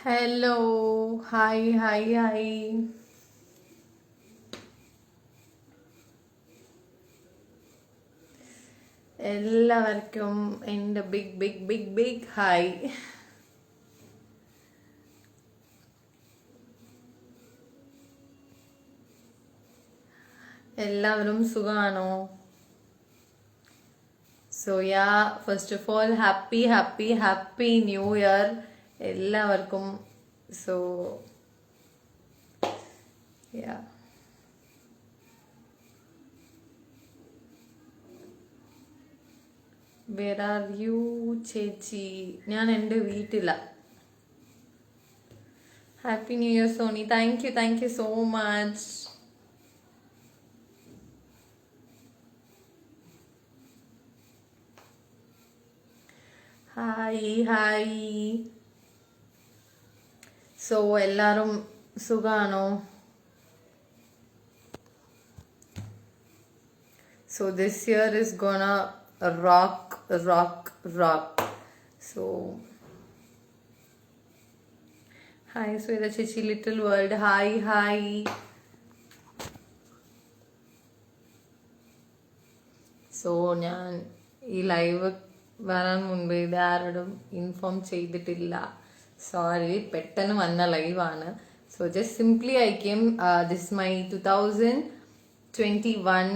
Hello hi hi hi എല്ലാവർക്കും എൻ്റെ big big big big hi. എല്ലാവരും സുഖമാണോ? So yeah, first of all happy happy happy new year എല്ലാവർക്കും. So yeah, where are you ചേച്ചി? ഞാൻ എൻ്റെ വീട്ടിലാണ്. Happy new year Soni. Thank you so much. Hi hi. So എല്ലാവരും സുഖാണോ? So this year is gonna rock, rock, rock. So hi Sweta Chichi, little world. Hi, hi. So ഞാൻ ഈ live വരാൻ മുൻപ് ഇത് ആരോടും ഇൻഫോം ചെയ്തിട്ടില്ല. സോറി, പെട്ടെന്ന് വന്ന ലൈവാണ്. So just simply I came, this my 2021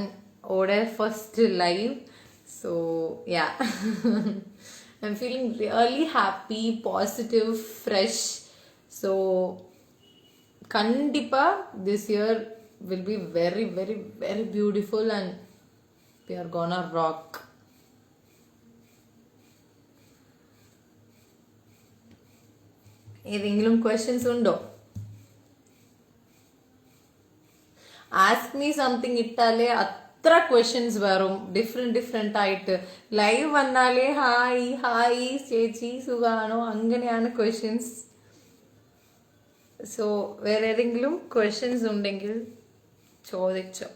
ഓടെ first live. So yeah, I'm feeling really happy, positive, fresh. So kandipa this year will be very very very beautiful and we are gonna rock. ഏതെങ്കിലും questions ഉണ്ടോ? Ask me something ഇട്ടാലേ അത്ര questions വരും, different ആയിട്ട്. Live വന്നാലേ hi hi ചേച്ചി സുഖാണോ, അങ്ങനെയാണ് questions. So വേറെ ഏതെങ്കിലും ക്വസ്റ്റ്യൻസ് ഉണ്ടെങ്കിൽ ചോദിച്ചോ.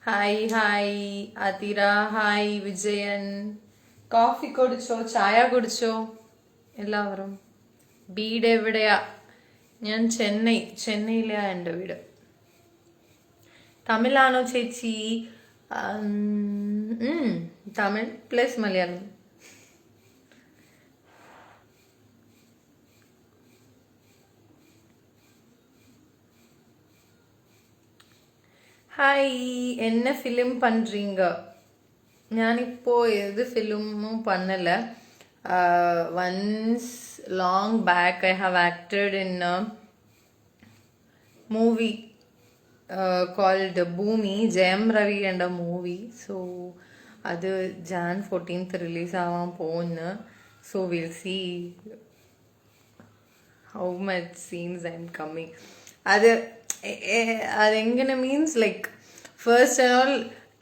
Hi hi Athira, hi Vijayan. Coffee കുടിച്ചോ, ചായ കുടിച്ചോ എല്ലാവരും? വീട് എവിടെയാ? ഞാൻ ചെന്നൈയിലെയാ എൻ്റെ വീട്. തമിഴാണോ ചേച്ചി? തമിഴ് പ്ലസ് മലയാളം. ஹாய், என்ன ஃபிலிம் பண்ணுறீங்க? ഞാനിപ്പോ ഏത് ഫിലിമും பண்ணல. once long back I have acted in a movie called Bhoomi, Jayam Ravi and a movie. So അത് Jan 14th റിലീസ് ആവാൻ പോകുന്നു. So we'll see how much scenes I'm coming. അതെങ്ങനെ means like first and all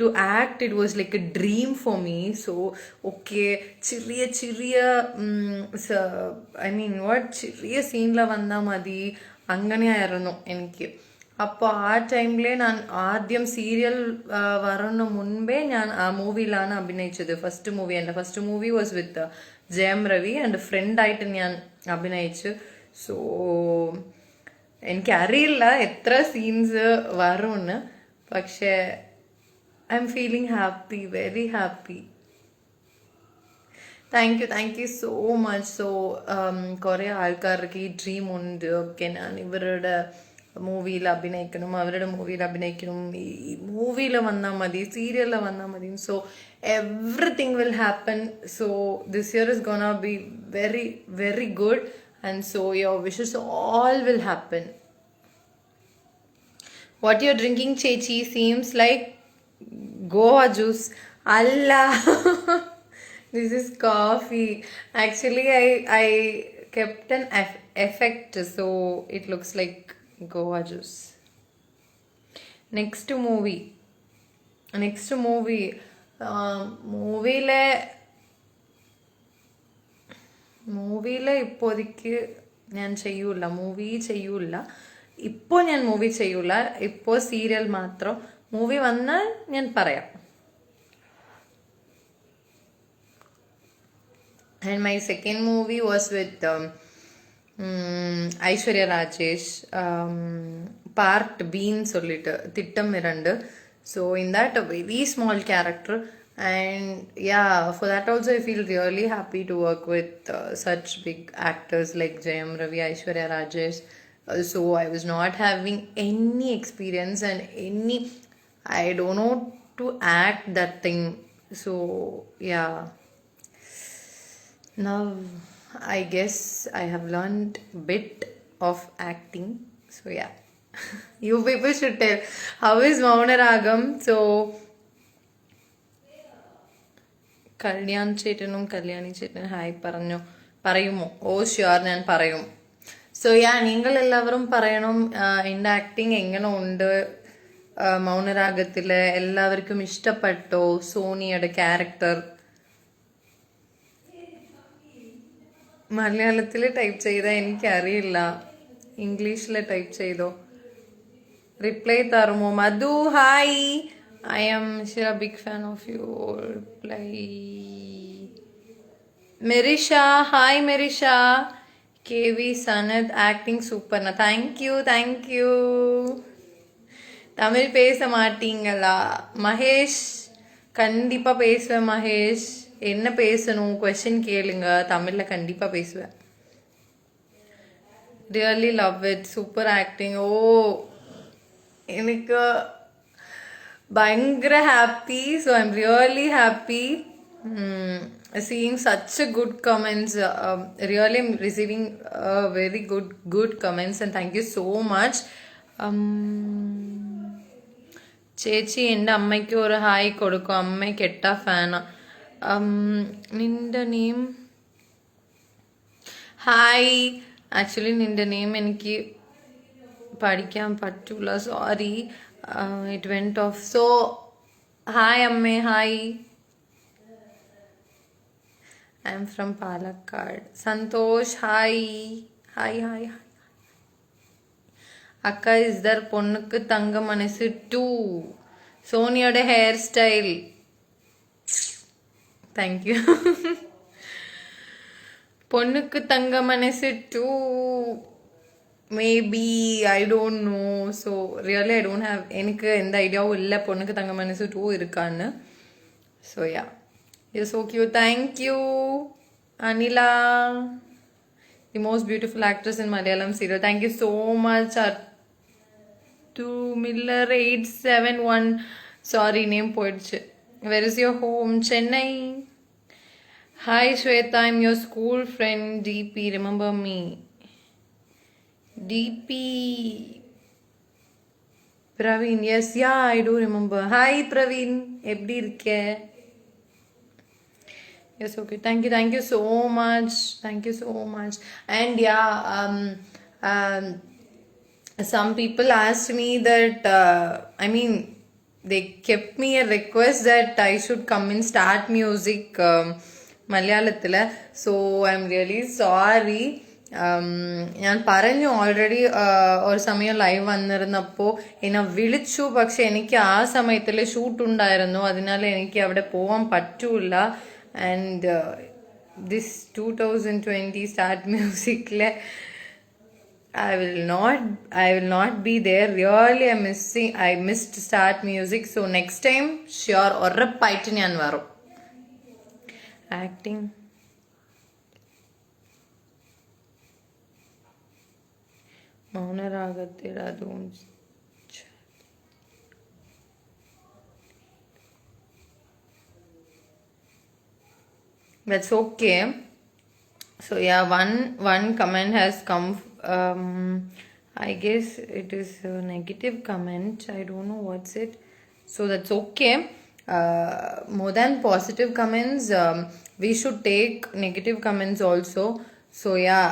to act, it was like a dream for me. So okay, ചെറിയ I mean what ചെറിയ സീനിൽ വന്നാൽ മതി, അങ്ങനെയായിരുന്നു എനിക്ക്. അപ്പോൾ ആ ടൈമിൽ ഞാൻ ആദ്യം സീരിയൽ വരണ മുൻപേ ഞാൻ ആ മൂവിയിലാണ് അഭിനയിച്ചത്. എൻ്റെ ഫസ്റ്റ് മൂവി വാസ് വിത്ത് ജയം രവി ആൻഡ് ഫ്രണ്ടായിട്ട് ഞാൻ അഭിനയിച്ചു. സോ എനിക്കറിയില്ല എത്ര സീൻസ് വരുമെന്ന്, പക്ഷേ I'm feeling happy, very happy. Thank you so much. So കുറേ ആൾക്കാർക്ക് ഈ ഡ്രീം ഉണ്ട്. ഓക്കെ, ഞാൻ ഇവരുടെ മൂവിയിൽ അഭിനയിക്കണം, അവരുടെ മൂവിയിൽ അഭിനയിക്കണം, ഈ മൂവിയിൽ വന്നാൽ മതി, സീരിയലിൽ വന്നാൽ മതി. So everything will happen. So this year is gonna be very very good, and so your wishes all will happen. What you're drinking, Chechi, seems like Goa juice. Allah. This is coffee. Actually, I kept an effect so it looks like Goa juice. Next movie മൂവിയിലെ ഇപ്പോഴേക്ക് ഞാൻ ചെയ്യൂല. ഇപ്പോൾ ഞാൻ movie ചെയ്യൂല, ഇപ്പോൾ serial മാത്രം. Movie വന്നാൽ ഞാൻ പറയാം. And my second movie was with Aishwarya Rajesh, part Bean sollitu Thittam Mirandu. So in that a very small character, and yeah, for that also I feel really happy to work with such big actors like Jayam Ravi, Aishwarya Rajesh. So I was not having any experience and any, I don't know to act that thing. So yeah, now I guess I have learned bit of acting. So yeah, you people should tell how is Maunaragam. So Kalyan ചേട്ടനും കല്യാണി ചേട്ടനും hi പറയുമോ? ഓ sure, ഞാൻ പറയും. So yeah, നിങ്ങൾ എല്ലാവരും പറയണം എൻ്റെ acting എങ്ങനെ ഉണ്ട്, മൗനരാഗത്തില് എല്ലാവർക്കും ഇഷ്ടപ്പെട്ടോ സോണിയുടെ ക്യാരക്ടർ? മലയാളത്തിൽ ടൈപ്പ് ചെയ്താൽ എനിക്കറിയില്ല, ഇംഗ്ലീഷിൽ ടൈപ്പ് ചെയ്തോ? റിപ്ലൈ തരുമോ? മധു hi, I am a big fan of your play. Merisha, hi Merisha. KV Sanad acting super na. Thank you. Tamil பேச மாட்டீங்களா? மகேஷ் கண்டிப்பா பேசுவேன். மகேஷ் என்ன பேசணும், கொஸ்டின் கேளுங்க, தமிழ்ல கண்டிப்பா பேசுவேன். Really love it, super acting. Oh, எனக்கு பயங்கர happy. So I'm really happy seeing such a good comments. Really I'm receiving very good comments, and thank you so much. ചേച്ചി എൻ്റെ അമ്മയ്ക്ക് ഒരു ഹായ് കൊടുക്കും, അമ്മ കെട്ട ഫാനാ. നിന്റെ നെയിം ഹായ്. ആക്ച്വലി നിന്റെ നെയിം എനിക്ക് പഠിക്കാൻ പറ്റൂല, sorry. It went off. So hi amme, hi. I'm from Palakkad. Santosh, hi. Akka is there ponnukku thanga manasu 2. Soniyoda hairstyle. Thank you. Ponnukku thanga manasu 2. Maybe, I don't know. So really I don't have எனக்கு எந்த ஐடியாவும் இல்லை பொண்ணுக்கு தங்க மனசு 2 இருக்கான்னு. So yeah, you're so cute. Thank you Anila, the most beautiful actress in Malayalam serial. Thank you so much. To Miller 871, sorry name போயிடுச்சு. Where is your home? Chennai. Hi Shweta, I'm your school friend DP, remember me? DP Praveen, yes, yeah, I do remember. Hi Praveen, எப்படி இருக்க? Yes, okay, thank you so much. And yeah, some people asked me that I mean they kept me a request that I should come and start music മലയാളത്തില്. So I'm really sorry. ഞാൻ പറഞ്ഞു already ഒരു സമയം live വന്നിരുന്നപ്പോൾ എന്നെ വിളിച്ചു, പക്ഷെ എനിക്ക് ആ സമയത്തിൽ ഷൂട്ട് ഉണ്ടായിരുന്നു, അതിനാൽ എനിക്ക് അവിടെ പോകാൻ പറ്റൂല. ആൻഡ് ദിസ് 2020 സ്റ്റാർട്ട് മ്യൂസിക്കിലെ I will not be there. Really I missed start music. So next time sure ഉറപ്പായിട്ട് ഞാൻ വരും. Acting മൗനരാഗത്തിൽ അതും that's okay. So yeah, one comment has come. I guess it is a negative comment. I don't know what's it. So that's okay. More than positive comments, we should take negative comments also. So yeah,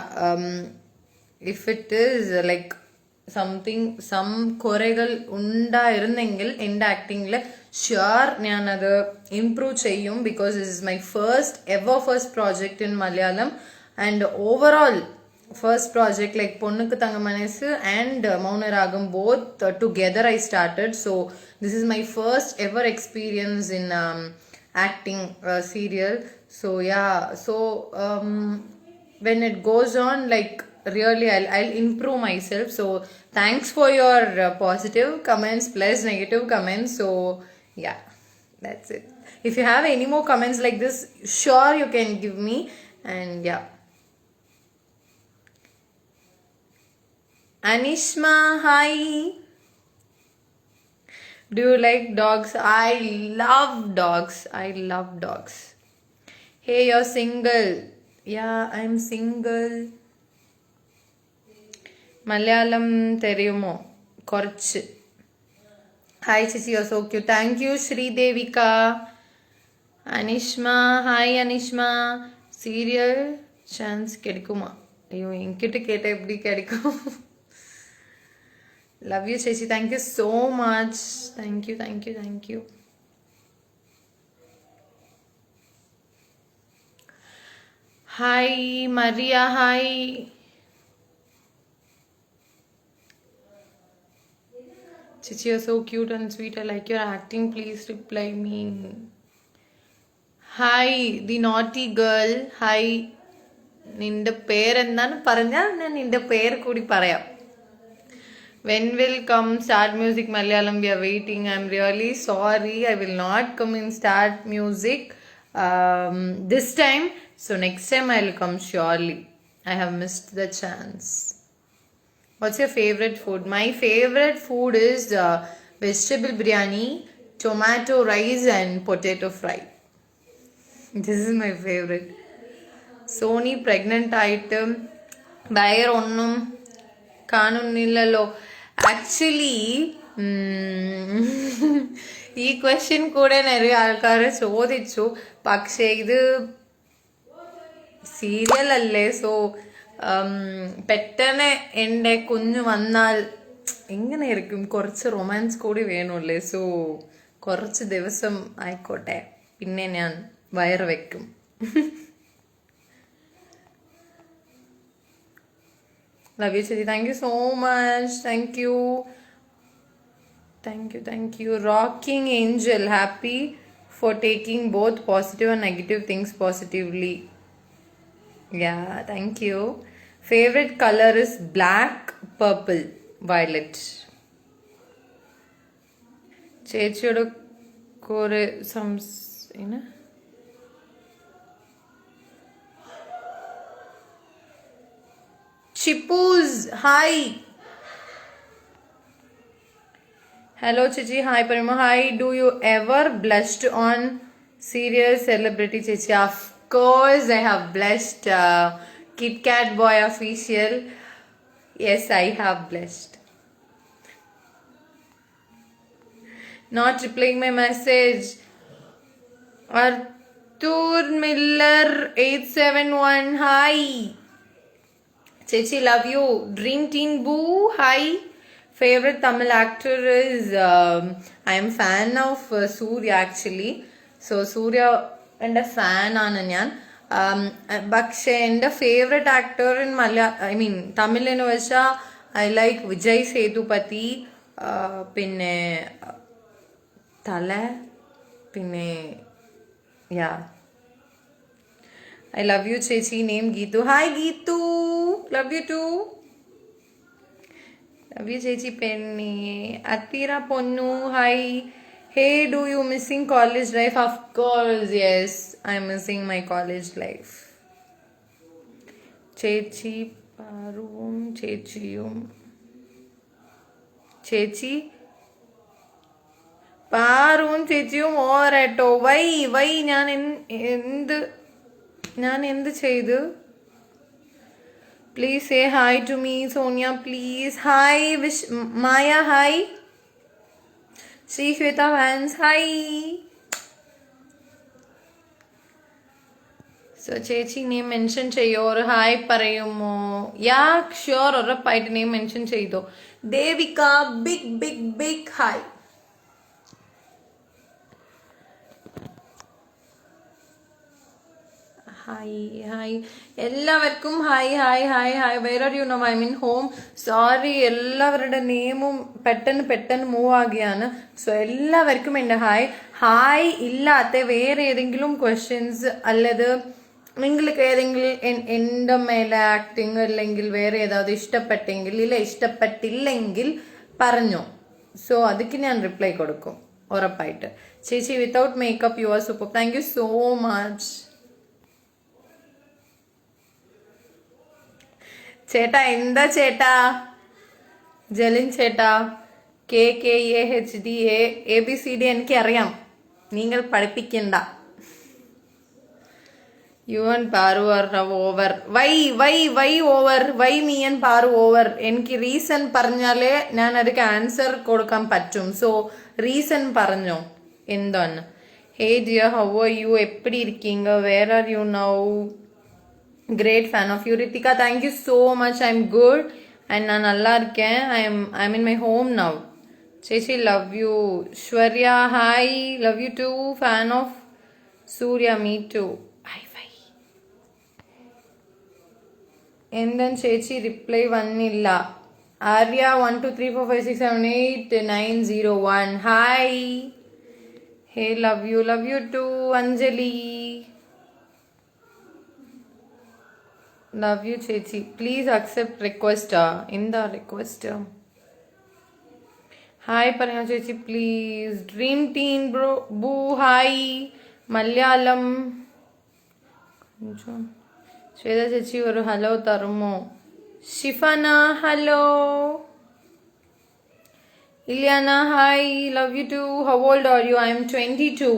if it is like something, some കുറകൾ ഉണ്ടായിരുന്നെങ്കിൽ എൻ്റെ ആക്ടിങ്ങിൽ sure ഞാനത് improve ചെയ്യും. Because this is my first project in Malayalam, and overall first project like Ponnukku Thanga Manasu and Maunaragam, both together I started. So this is my first ever experience in acting serial. So yeah, so when it goes on, like really I'll improve myself. So thanks for your positive comments plus negative comments. So yeah, that's it. If you have any more comments like this, sure you can give me. And yeah, Anishma, hi. Do you like dogs? I love dogs. I love dogs. Hey, you're single. Yeah, I'm single. Malayalam തെരയുമോ കുറച്ച്? Hi ചേച്ചി, you are so cute. Thank you Sreedevika. Anishma, hi Anishma. Serial chance கிடைக்குமா? ஐயோ, என்கிட்ட கேட்ட எப்படி கிடைக்கும்? Love you ചേച്ചി, thank you so much. Thank you, thank you, thank you. Hi Maria, hi. Chichi, you're so cute and sweet. I like your acting. Please reply me. Hi, the naughty girl. Hi. നിന്റെ പേരെന്താണ് പറഞ്ഞാൽ ഞാൻ നിന്റെ പേര് കൂടി പറയാം. When will come Start Music Malayalam? We are waiting. I'm really sorry. I will not come in Start Music this time. So next time I will come surely. I have missed the chance. What's your favorite food? My favorite food is vegetable biryani, tomato rice and potato fry. This is my favorite. Sony pregnant item. Buyer onnum കാണുന്നില്ലല്ലോ. Actually ഈ question കൂടെ നിറയെ ആൾക്കാർ ചോദിച്ചു. പക്ഷേ ഇത് serial അല്ലേ, so പെട്ടെന്ന് എൻ്റെ കുഞ്ഞു വന്നാൽ എങ്ങനെയായിരിക്കും? കുറച്ച് റൊമാൻസ് കൂടി വേണമല്ലേ. സോ കുറച്ച് ദിവസം ആയിക്കോട്ടെ, പിന്നെ ഞാൻ വയറ് വെക്കും. Love you, Chidi. Thank you so much. Thank you. Thank you, thank you. Rocking Angel. Happy for taking both positive and negative things positively. Yeah, thank you. Favorite color is black, purple, violet. ചേച്ചിയുടെ കുറെ Chipus, hi. Hello Chichi, hi Parima, hi. Do you ever blushed on serial celebrity Chichi? Of course I have blushed. Kit Kat Boy official. Yes, I have blushed. Not replying my message. Arthur Miller 871, hi. Chechi, love you. Dream Teen Boo, hi. Favorite Tamil actor is I am fan of Surya actually. So Surya and a fan ആണ് ഞാൻ. പക്ഷേ എൻ്റെ favourite actor in Tamil എന്ന് വെച്ചാൽ I like Vijay Sethupathi, പിന്നെ തല, പിന്നെ യാ. I love you, Chechi. Name Geetu. Hi, Geetu. Love you too. Love you, Chechi Penny. Atira Ponnu. Hi. Hey, do you missing college life? Of course, yes. I'm missing my college life. Chechi Parum. Chechium. Chechi Parum. Chechium or eto. Why? ഞാൻ എന്ത് ചെയ്തു? Please say hi to me Sonia please. Hi Maya, hi Sri Shweta fans, hi. So ചേച്ചി name mention ചെയ്യോ, ഒരു hi പറയുമോ? Yeah sure, ഉറപ്പായിട്ട് name mention ചെയ്തോ. Devika big big big hi. Hi എല്ലാവർക്കും hi where are you no I mean home. Sorry, എല്ലാവരുടെ നെയിമും പെട്ടെന്ന് മൂവ് ആകുകയാണ്. സോ എല്ലാവർക്കും എൻ്റെ ഹായ് ഇല്ലാത്ത വേറെ ഏതെങ്കിലും ക്വസ്റ്റ്യൻസ് അല്ലത് നിങ്ങൾക്ക് ഏതെങ്കിലും എൻ്റെ മേലെ ആക്ടിങ് അല്ലെങ്കിൽ വേറെ ഏതാவது ഇഷ്ടപ്പെട്ടെങ്കിൽ ഇഷ്ടപ്പെട്ടില്ലെങ്കിൽ പറഞ്ഞോ. സോ അതിക്ക് ഞാൻ റിപ്ലൈ കൊടുക്കും ഉറപ്പായിട്ട്. ചേച്ചി without makeup you are super. Thank you so much. ചേട്ടാ എന്താ ചേട്ടാ? ജലിൻ ചേട്ടാ, KKAHDA ABCD എനിക്ക് അറിയാം, നിങ്ങൾ പഠിപ്പിക്കണ്ട. You and Paru are over. Why over? Why me and Paru over? എനിക്ക് റീസൺ പറഞ്ഞാലേ ഞാൻ അതിക്ക് ആൻസർ കൊടുക്കാൻ പറ്റും. സോ റീസൺ പറഞ്ഞോ എന്താണ്. Hey dear, how are you? എപ്പടി இருக்கீங்க? Where are you now? Great fan of you, Ritika. Thank you so much. I'm good and நான் நல்லா இருக்கேன். I'm in my home now. Chechi, love you. Shwarya, hi, love you too. Fan of Surya, me too. Bye. And then Chechi reply vannilla. Arya 1 2 3 4 5 6 7 8 9 0 1. Hi. Hey, love you too. Anjali, love you Chechi. Please accept request. In the request. Hi Parina Chechi, please. Dream Teen bro, boo, hi. Malayalam. Shweta Chechi oru hello tarumo. Shifana, hello. Ilyana, hi, love you too. How old are you? I am 22.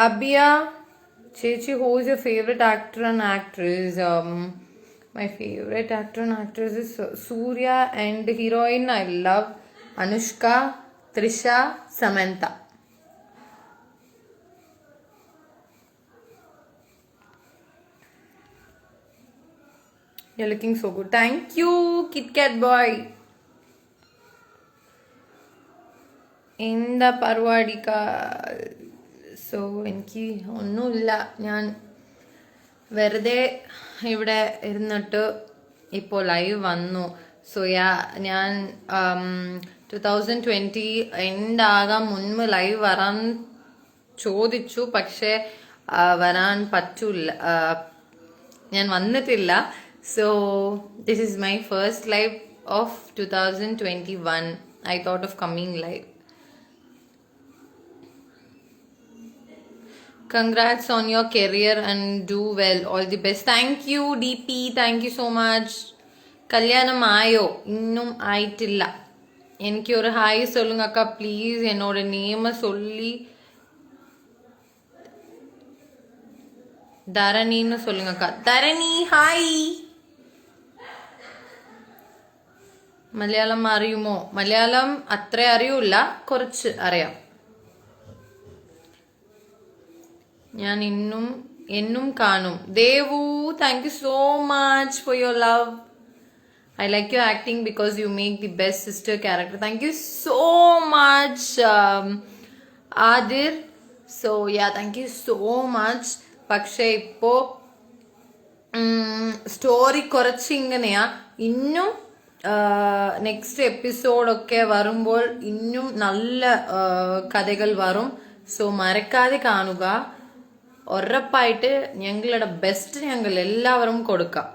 Abia Chechi, who is your favorite actor and actress? My favorite actor and actress is Surya, and heroine I love Anushka, Trisha, Samantha. You're looking so good. Thank you, Kit Kat boy. In the Parwadika. So എനിക്ക് ഒന്നുമില്ല, ഞാൻ വെറുതെ ഇവിടെ ഇരുന്നിട്ട് ഇപ്പോൾ live വന്നു. So ഞാൻ 2020 end ആകാൻ മുൻപ് ലൈവ് വരാൻ ചോദിച്ചു, പക്ഷേ വരാൻ പറ്റൂല, ഞാൻ വന്നിട്ടില്ല. So this is my first live of 2021. I thought of coming live. Congrats on your career and do well. All the best. Thank you, DP. Thank you so much. കല്യാണം ആയോ? ഇന്നും ആയിട്ടില്ല. എനിക്ക് ഒരു ഹായ് சொல்லுங்க அக்கா ப்ளீஸ். என்னோட name சொல்லி தரணின்னு சொல்லுங்க அக்கா. தரணி, ഹായ്. മലയാളം അറിയുമോ? മലയാളം അത്ര അറിയൂല, കുറച്ച് അറിയാം. ഞാൻ എന്നും കാണും. Devu, thank you so much for your love. I like your acting because you make the best sister character. Thank you so much, Adir. So yeah, thank you so much. പക്ഷേ ഇപ്പോൾ സ്റ്റോറി കുറച്ച് ഇങ്ങനെയാ. ഇന്നും നെക്സ്റ്റ് എപ്പിസോഡൊക്കെ വരുമ്പോൾ ഇന്നും നല്ല കഥകൾ വരും. സോ മറക്കാതെ കാണുക. ഉറപ്പായിട്ട് ഞങ്ങളുടെ ബെസ്റ്റ് ഞങ്ങൾ എല്ലാവരും കൊടുക്കാം.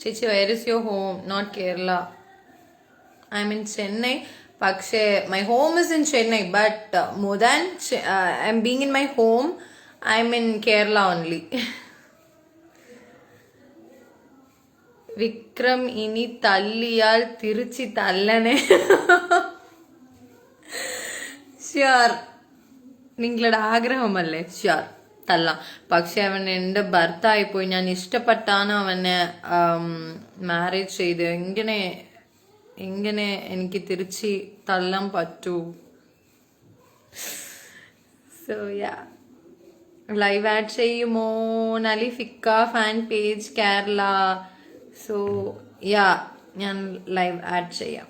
ചേച്ചി, where is your home? Not Kerala. I'm in Chennai. പക്ഷേ my home is in Chennai, but more than I'm being in my home, I'm in Kerala only. Vikram ഇനി തല്ലിയാൽ തിരിച്ച് തല്ലണേ. ഷ്യൂർ, നിങ്ങളുടെ ആഗ്രഹമല്ലേ? ഷ്യൂർ തല്ലാം. പക്ഷെ അവൻ എൻ്റെ ഭർത്തായിപ്പോയി. ഞാൻ ഇഷ്ടപ്പെട്ടാണ് അവനെ മാരേജ് ചെയ്ത്. എങ്ങനെ എനിക്ക് തിരിച്ച് തല്ലാൻ പറ്റൂ? സോ യാ, ലൈവ് ആഡ് ചെയ്യുമോ? Nalifika fan page Kerala. So yeah, ഞാൻ ലൈവ് ആഡ് ചെയ്യാം.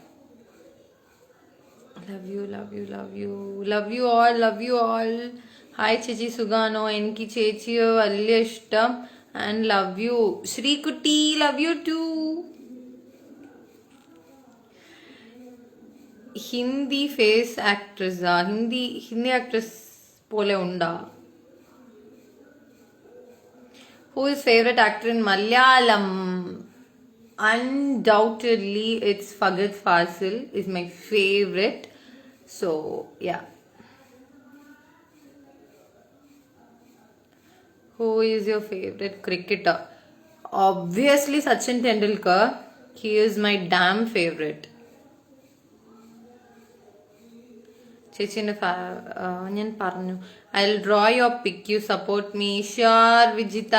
Love you all. ഹായ് ചേച്ചി സുഖാണോ? എനിക്ക് ചേച്ചിയെ വലിയ ഇഷ്ടം and love you. Sreekutty love you too. Hindi face actress Hindi actress പോലെ ഉണ്ടാ? Who is favorite actor in Malayalam? Undoubtedly, it's Fagad Fasil is my favorite. So yeah. Who is your favorite cricketer? Obviously, Sachin Tendulkar. He is my damn favorite. ചേച്ചിൻ്റെ ഞാൻ പറഞ്ഞു I will draw your pic, you support me. Sure Vijitha.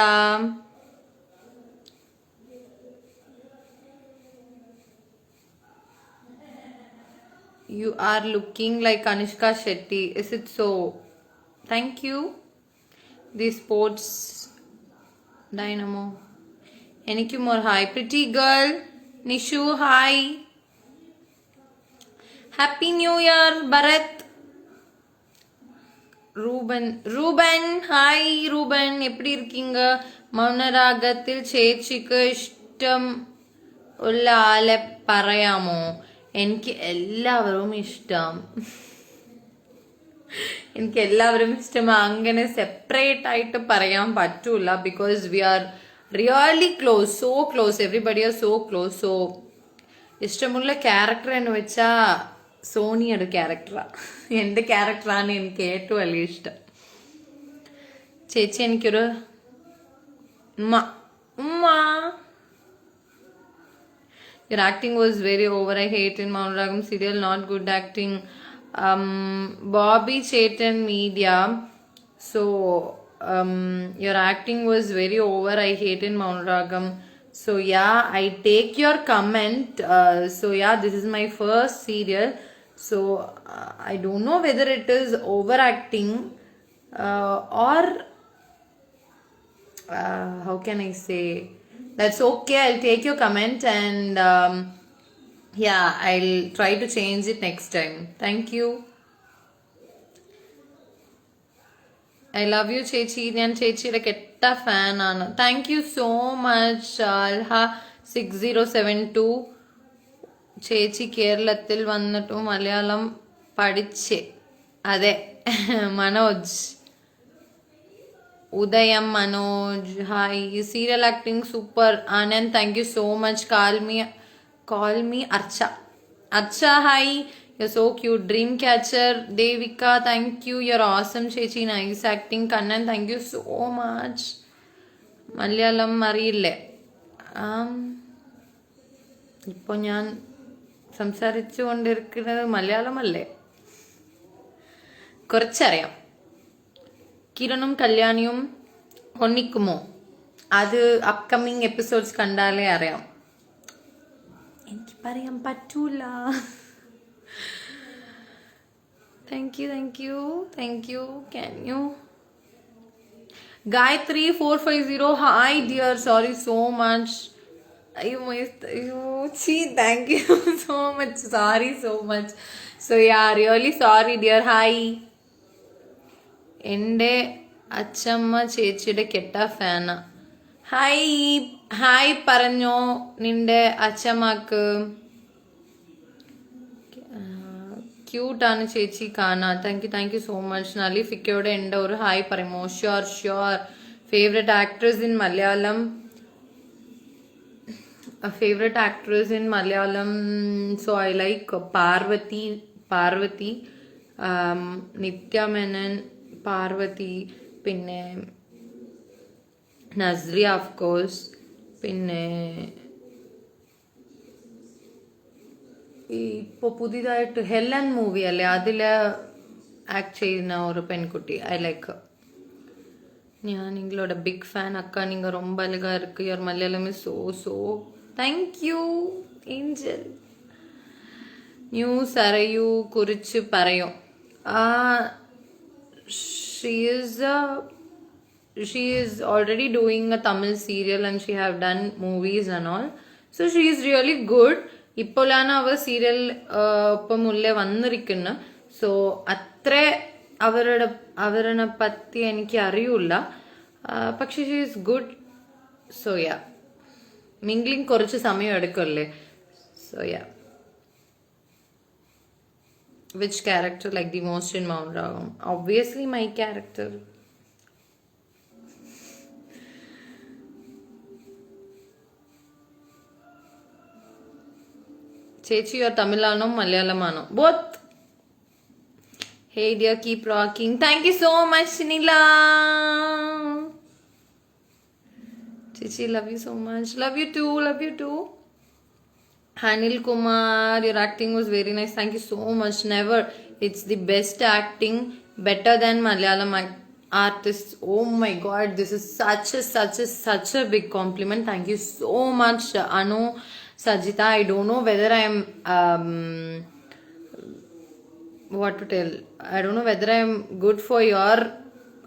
You are looking like Anushka Shetty. Is it so? Thank you. The sports dynamo. എനിക്കും ഒരു hi. Pretty girl Nishu hi. Happy new year Bharat. Ruban hi Ruban, எப்படி இருக்கீங்க? മൗനരാഗത്തിൽ ചേച്ചിക്ക് ഇഷ്ടം ഉള്ള ആളെ പറയാമോ? എനിക്ക് എല്ലാവരും ഇഷ്ടം. എനിക്ക് എല്ലാവരും ഇഷ്ടം. അങ്ങനെ സെപ്പറേറ്റ് ആയിട്ട് പറയാൻ പറ്റൂല. Because we are really close, so close, everybody are so close. So ഇഷ്ടമുള്ള ക്യാരക്ടർ എന്ന് വെച്ചാ സോണിയുടെ ക്യാരക്ടറാണ്. എൻ്റെ ക്യാരക്ടറാണ് എനിക്ക് ഏറ്റവും വലിയ ഇഷ്ടം. ചേച്ചി എനിക്കൊരു ഉമ്മ. Your acting was very over. I hate in Maunaragam serial, not good acting. Bobby Chaitan Media. So your acting was very over. I hate in Maunaragam. So yeah, I take your comment. So yeah, this is my first serial. So I don't know whether it is overacting or how can I say? That's okay. I'll take your comment and yeah, I'll try to change it next time. Thank you. I love you ചേച്ചി. ഞാൻ ചേച്ചിയുടെ കെട്ട ഫാനാണ്. Thank you so much. Alha 6072. ചേച്ചി കേരളത്തിൽ വന്നിട്ടും മലയാളം പഠിച്ചേ? അതെ. Manoj Udayam Manoj hi. Serial acting super. Anand thank you so much. Call me Archa hi. You're so cute. Dreamcatcher Devika, thank you. You're awesome ചേച്ചി. Nice acting. Kannan, thank you so much. Malayalam അറിയില്ലേ? ഇപ്പോൾ ഞാൻ സംസാരിച്ചു കൊണ്ടിരിക്കുന്നത് മലയാളമല്ലേ? കുറച്ചറിയാം. കിരണും കല്യാണിയും ഒന്നിക്കുമോ? അത് അപ്കമിങ് എപ്പിസോഡ്സ് കണ്ടാലേ അറിയാം. എനിക്ക് പറയാൻ പറ്റൂല. Thank you. Can you? Gayatri 450. Hi dear, sorry so much. Thank you so much. Sorry so much. So yeah, really sorry dear. Hi. എൻ്റെ അച്ചമ്മ ചേച്ചിയുടെ കെട്ട ഫാനാ. ഹായ് പറഞ്ഞോ നിന്റെ അച്ചമ്മക്ക്. ക്യൂട്ടാണ് ചേച്ചി കാണാൻ. Thank you so much. നലിഫിക്കയോടെ എൻ്റെ ഒരു ഹായ് പറയുമോ? Sure. Favourite actress in Malayalam. So I like Parvathy, Nithya Menon, Parvathy, പിന്നെ നസ്രിയ ഓഫ് കോഴ്സ്, പിന്നെ ഇപ്പോൾ പുതിയതായിട്ട് ഹെലൻ മൂവി അല്ലേ, അതിൽ ആക്ട് ചെയ്യുന്ന ഒരു പെൺകുട്ടി. I like. ഞാൻ നിങ്ങളോட பிக் ஃபேன் அக்கா. நீங்கள் ரொம்ப அழகாக இருக்கு. Your Malayalam is so thank you angel. New Sarayu குறிச்சு പറയും. she is already doing a Tamil serial and she have done movies and all. So she is really good. ഇപ്പോഴാണ് അവർ സീരിയൽ ഇപ്പം ഉള്ളേ വന്നിരിക്കുന്നത്. സോ അത്ര അവരെ പറ്റി എനിക്ക് അറിയില്ല. പക്ഷെ she is good. So yeah, mingling കുറച്ച് സമയം എടുക്കുമല്ലേ. So yeah. Which character like the most in Maunragam? Obviously my character. Chechi, you're Tamilano, Malayalamano? Both. Hey dear, keep rocking. Thank you so much, Nila. Chechi, love you so much. Love you too. Love you too. Anil Kumar, your acting was very nice. Thank you so much. Never. It's the best acting. Better than Malayalam artists. Oh my god, this is such a big compliment. Thank you so much, Anu, Sajita. I don't know whether I'm what to tell. I don't know whether I'm good for your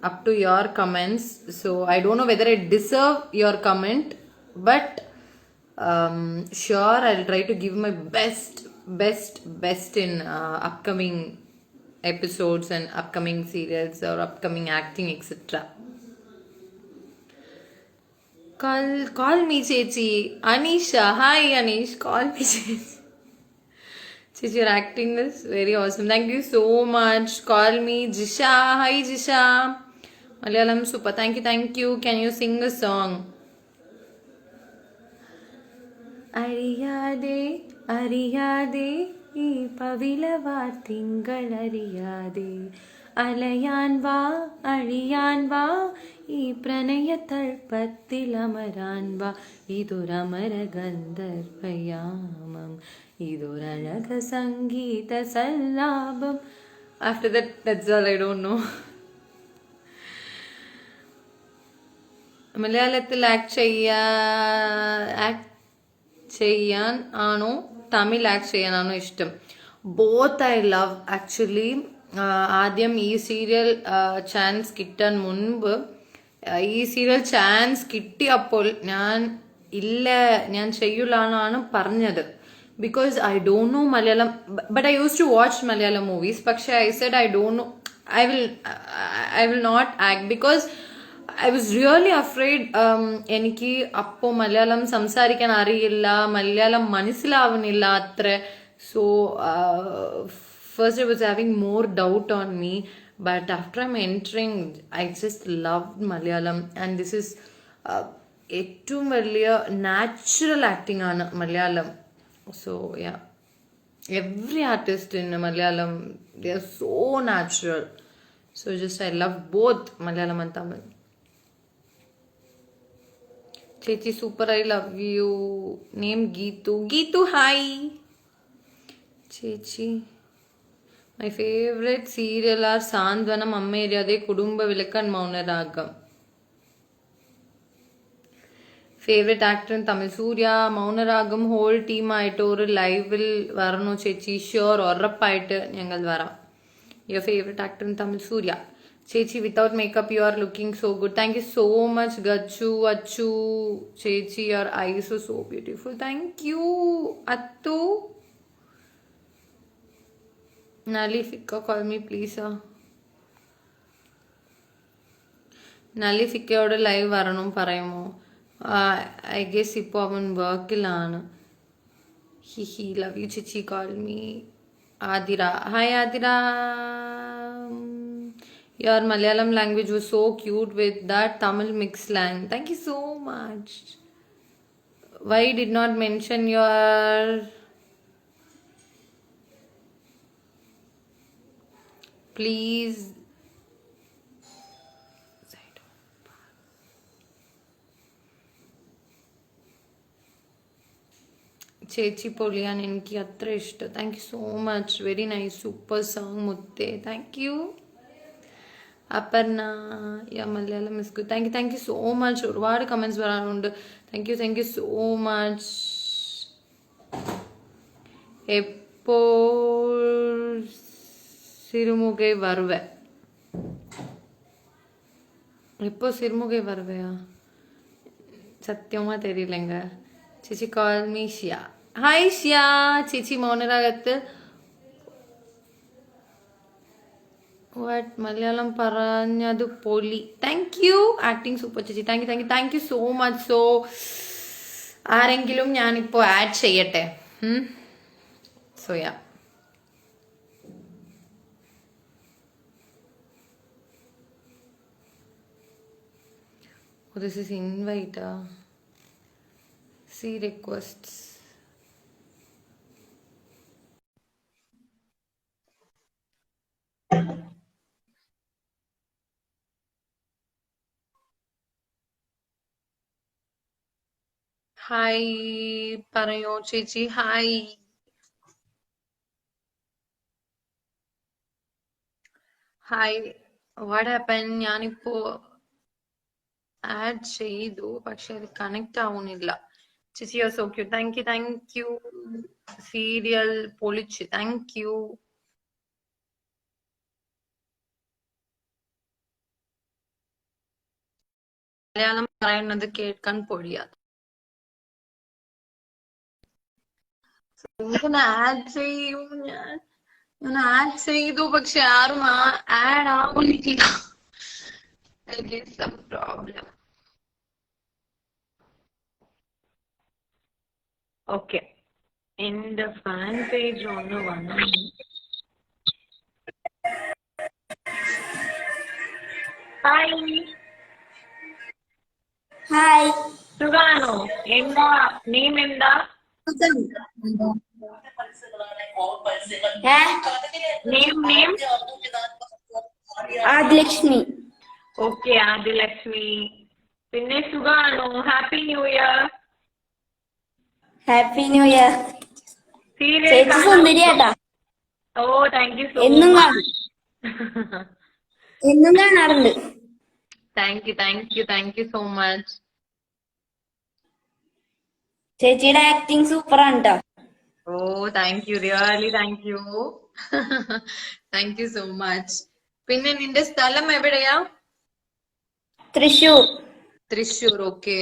up to your comments. So I don't know whether I deserve your comment, but sure, I'll try to give my best in upcoming episodes and upcoming serials or upcoming acting, etc. Call me Chechi. Anisha, hi Anish, call me Chechi. Chechi, your acting is very awesome. Thank you so much. Call me Jisha. Hi Jisha. Malayalam super. Thank you. Can you sing a song? അറിയാതെ അറിയാതെ ഈ പവിലവാർ തിങ്കൾ അറിയാതെ അലയാൻ വാ അഴിയാൻ വാ ഈ പ്രണയത്തൾപ്പത്തിലമരാൻ വാ ഇതൊരമര ഗന്ധർവയാമം ഇതൊരഴക സംഗീത Sallapam. After that, that's all. I don't know. മലയാളത്തിൽ ചെയ്യാൻ ആണോ തമിഴ് ആക്ട് ചെയ്യാനാണോ ഇഷ്ടം? Both I love actually. ആദ്യം ഈ സീരിയൽ ചാൻസ് കിട്ടാൻ മുൻപ്, ഈ സീരിയൽ ചാൻസ് കിട്ടിയപ്പോൾ ഞാൻ ചെയ്യൂലെന്നാണ് പറഞ്ഞത്. because I don't know Malayalam, but I used to watch Malayalam movies. പക്ഷെ I said I don't know, I will not act because I was really afraid. എനിക്ക് അപ്പോൾ മലയാളം സംസാരിക്കാൻ അറിയില്ല, മലയാളം മനസ്സിലാവുന്നില്ല അത്ര. So first I was having more doubt on me, but after I'm entering, I just loved Malayalam, and this is ഏറ്റവും വലിയ natural acting ആണ് Malayalam. So yeah, every artist in Malayalam, they are so natural. So just I love both Malayalam and Tamil. Chechi super, I love you. Name Geetu, hi. Chechi, my favorite serial are Sandvanam, Amma Eriyade, Kudumba Vilakku and Maunaragam. Favorite actor in Tamil? Surya. Maunaragam whole team ആയിട്ട് ഒരു ലൈവിൽ വരണോ ചേച്ചി? Sure, ഉറപ്പായിട്ട് ഞങ്ങൾ വരാം. Your favorite actor in Tamil? Surya. ചേച്ചി, without makeup you are looking so good. Thank you so much Gachu, Achu. ചേച്ചി, your eyes are so beautiful. Thank you Attu. Nalifika, call me please. നലിഫിക്കയോട് live വരണം പറയുമോ? I guess ഇപ്പോൾ അവൻ വർക്കിലാണ്. He love you Chichi, call me Adira. Hi Adira. Your Malayalam language was so cute with that Tamil mix slang. Thank you so much. Why did not mention your please? ചേച്ചി പൊളിയാൻ എനിക്ക് അത്ര ഇഷ്ടം. Thank you so much. Very nice, super song മുത്തേ. Thank you Aparna. Yeah Malayalam is good. Thank you so much. ഒരുപാട് comments വരാനുണ്ട്. Thank you so much. എപ്പോൾ സിരുമുകൈ വരുവേ? எப்போ சிறுமுகை வருவையா? சத்தியமாக தெரியலைங்க. ചേച്ചി, call me Shia. Hi Shia. ചേച്ചി മൗനരാഗത്തിൽ വാട്ട് മലയാളം പറഞ്ഞത് പൊളി. താങ്ക് യു ആക്ടിങ് സൂപ്പർ ചേച്ചി. Thank you so much. So ആരെങ്കിലും ഞാനിപ്പോൾ ആഡ് ചെയ്യട്ടെ? So yeah. Oh, this is invite. See requests. Hi പറയോ ചേച്ചി. Hi hi. What happen? ഞാനിപ്പോ ആഡ് ചെയ്തു, പക്ഷെ അത് കണക്ട് ആവുന്നില്ല. ചേച്ചി you so cute. Thank you. Serial പൊളിച്ച്. Thank you. മലയാളം പറയുന്നത് കേൾക്കാൻ പൊഴിയാ. ആഡ് ചെയ്യും ഞാൻ ആഡ് ചെയ്തു, പക്ഷെ ആരും ആഡ് ആവുന്നില്ല. പ്രോബ്ലം. ഓക്കെ, എന്റെ ഫാൻ പേജ് ഒന്ന് വന്നു. ഹായ്. ഹായ്. സുഖാണോ? എന്താ നെയിം? എന്താ നെയിം? ആദിലക്ഷ്മി. ഓക്കെ, ആദിലക്ഷ്മി. പിന്നെ സുഖാണോ? Happy new year. Happy new year. Serial ചേച്ചി സുന്ദരിയാട്ടാ. ഓ, താങ്ക് യു സോ എന്നും മച്ച്. കാണും, എന്നും കാണാറുണ്ട്. Thank you so much. ചേച്ചിയുടെ ആക്ടിങ് സൂപ്പറാണ് ട്ടോ. Oh, thank you, really thank you. Thank you so much. പിന്നെ നിന്റെ സ്ഥലം എവിടെയാ? തൃശൂർ. തൃശ്ശൂർ. ഓക്കെ.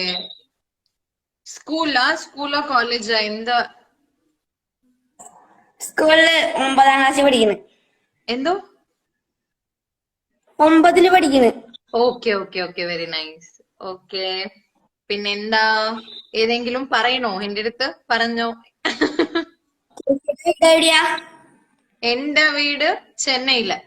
സ്കൂളോ കോളേജാ? എന്താ? സ്കൂളില് 9ാം ക്ലാസ്സിൽ പഠിക്കുന്നു. എന്തോ? 9ല് പഠിക്കുന്നു. Okay, very nice. ഓക്കെ. പിന്നെന്താ? ഏതെങ്കിലും പറയണോ? എന്റെ അടുത്ത് പറഞ്ഞോ. എവിടെയാ? എന്റെ വീട് ചെന്നൈയില്.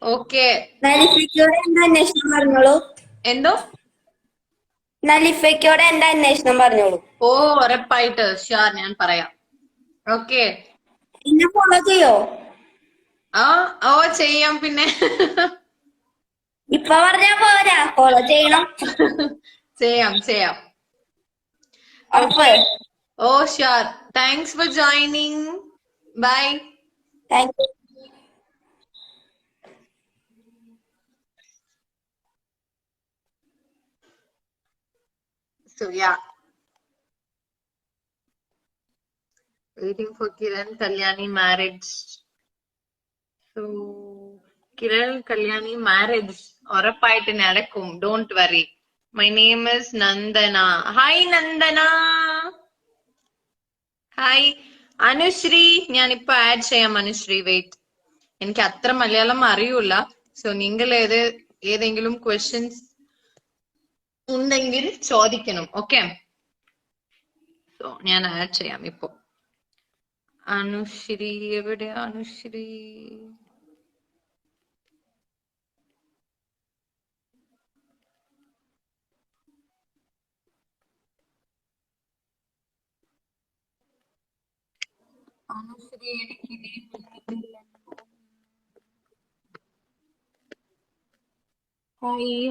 ഓക്കെ. നലിഫയ്ക്കോടെ എന്റെ അന്വേഷണം പറഞ്ഞോളൂ. എന്തോ? നലിഫയ്ക്കോടെ എന്റെ അന്വേഷണം പറഞ്ഞോളൂ. ഓ, ഉറപ്പായിട്ട് ഷുവർ, ഞാൻ പറയാം. ഓക്കെ. എന്നെ ഫോളോ ചെയ്യോ? ഓ, ചെയ്യാം. പിന്നെ ഇപ്പൊ പറഞ്ഞാ പോരാ, ഫോളോ ചെയ്യണം. ചെയ്യാം. ഉറപ്പ്? Oh, sure. Thanks for joining. Bye. Thank you. So yeah, waiting for Kiran Kalyani marriage. So Kiran Kalyani marriage ഉറപ്പായിട്ട് നടക്കും. Don't worry. My name is Nandana. Hi Nandana. Hi Anushree. ഞാനിപ്പോ ആഡ് ചെയ്യാം അനുശ്രീ. വെയിറ്റ്, എനിക്ക് അത്ര മലയാളം അറിയൂല. സോ നിങ്ങൾ ഏതെങ്കിലും questions ഉണ്ടെങ്കിൽ ചോദിക്കണം. ഓക്കെ, സോ ഞാൻ ആഡ് ചെയ്യാം ഇപ്പോ. അനുശ്രീ എവിടെ? Anushree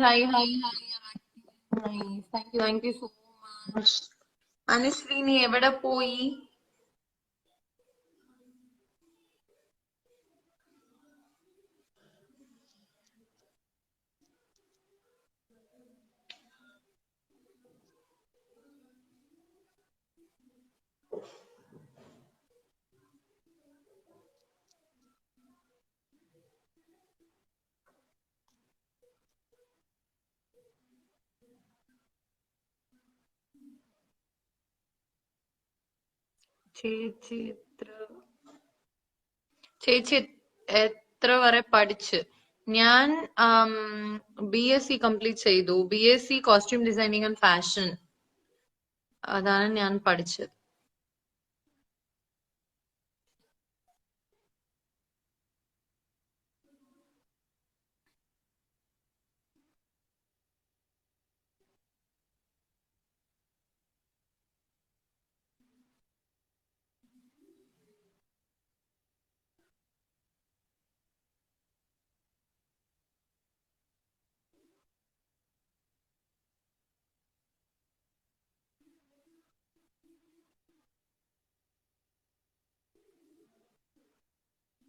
hi. Thank you so much. Anushree നീ എവിടെ പോയി? ചേച്ചി ചേച്ചി എത്ര വരെ പഠിച്ച്? ഞാൻ BSc കംപ്ലീറ്റ് ചെയ്തു. BSc costume designing and fashion. അതാണ് ഞാൻ പഠിച്ചത്.